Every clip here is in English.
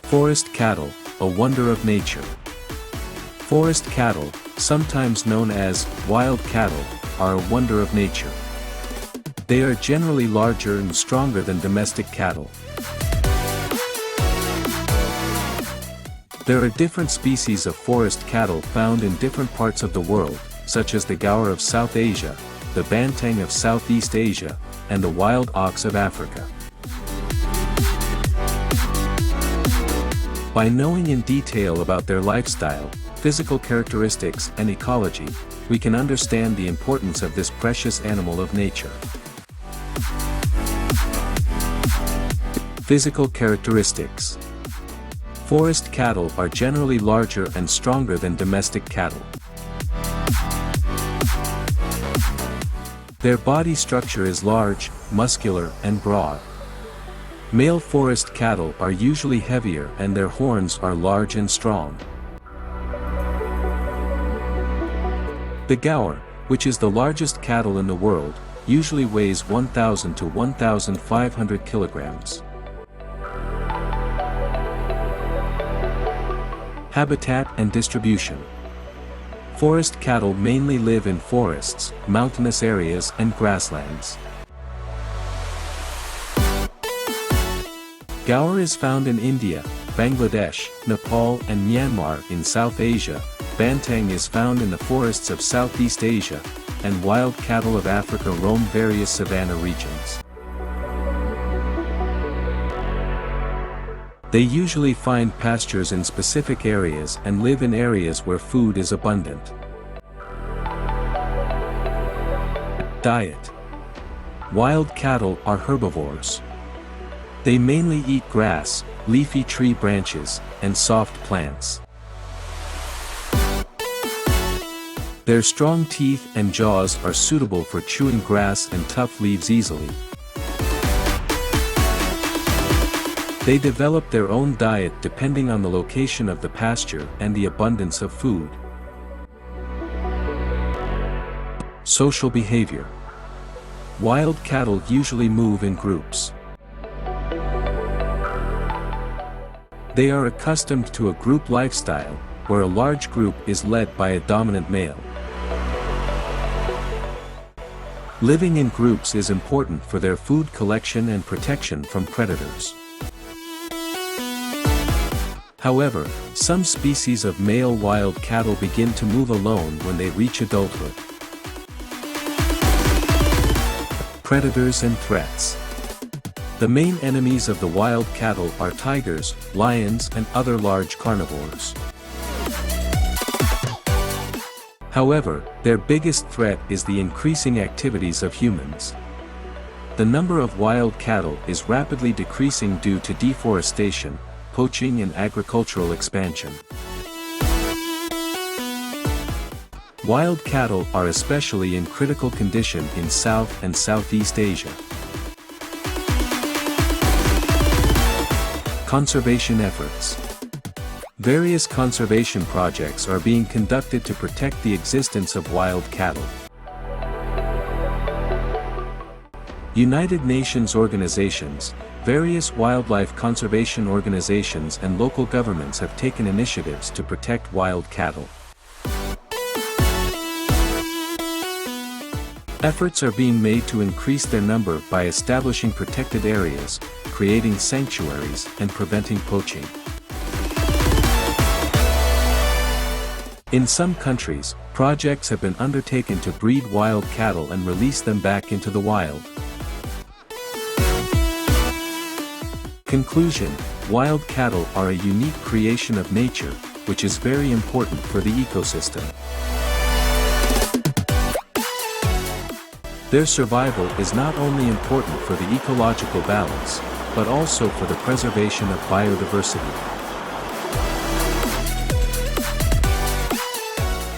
Forest cattle, a wonder of nature. Forest cattle, sometimes known as wild cattle, are a wonder of nature. They are generally larger and stronger than domestic cattle. There are different species of forest cattle found in different parts of the world, such as the gaur of South Asia, the banteng of Southeast Asia, and the wild ox of Africa. By knowing in detail about their lifestyle, physical characteristics and ecology, we can understand the importance of this precious animal of nature. Physical characteristics. Forest cattle are generally larger and stronger than domestic cattle. Their body structure is large, muscular, and broad. Male forest cattle are usually heavier and their horns are large and strong. The gaur, which is the largest cattle in the world, usually weighs 1,000 to 1,500 kilograms. Habitat and distribution. Forest cattle mainly live in forests, mountainous areas, and grasslands. Gaur is found in India, Bangladesh, Nepal, and Myanmar in South Asia. Banteng is found in the forests of Southeast Asia, and wild cattle of Africa roam various savanna regions. They usually find pastures in specific areas and live in areas where food is abundant. Diet. Wild cattle are herbivores. They mainly eat grass, leafy tree branches, and soft plants. Their strong teeth and jaws are suitable for chewing grass and tough leaves easily. They develop their own diet depending on the location of the pasture and the abundance of food. Social behavior. Wild cattle usually move in groups. They are accustomed to a group lifestyle, where a large group is led by a dominant male. Living in groups is important for their food collection and protection from predators. However, some species of male wild cattle begin to move alone when they reach adulthood. Predators and threats. The main enemies of the wild cattle are tigers, lions, and other large carnivores. However, their biggest threat is the increasing activities of humans. The number of wild cattle is rapidly decreasing due to deforestation, poaching, and agricultural expansion. Wild cattle are especially in critical condition in South and Southeast Asia. Conservation efforts. Various conservation projects are being conducted to protect the existence of wild cattle. United Nations organizations, various wildlife conservation organizations, and local governments have taken initiatives to protect wild cattle. Efforts are being made to increase their number by establishing protected areas, creating sanctuaries, and preventing poaching. In some countries, projects have been undertaken to breed wild cattle and release them back into the wild. Conclusion: wild cattle are a unique creation of nature, which is very important for the ecosystem. Their survival is not only important for the ecological balance, but also for the preservation of biodiversity.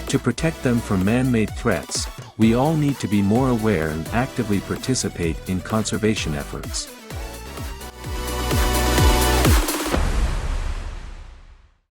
To protect them from man-made threats, we all need to be more aware and actively participate in conservation efforts.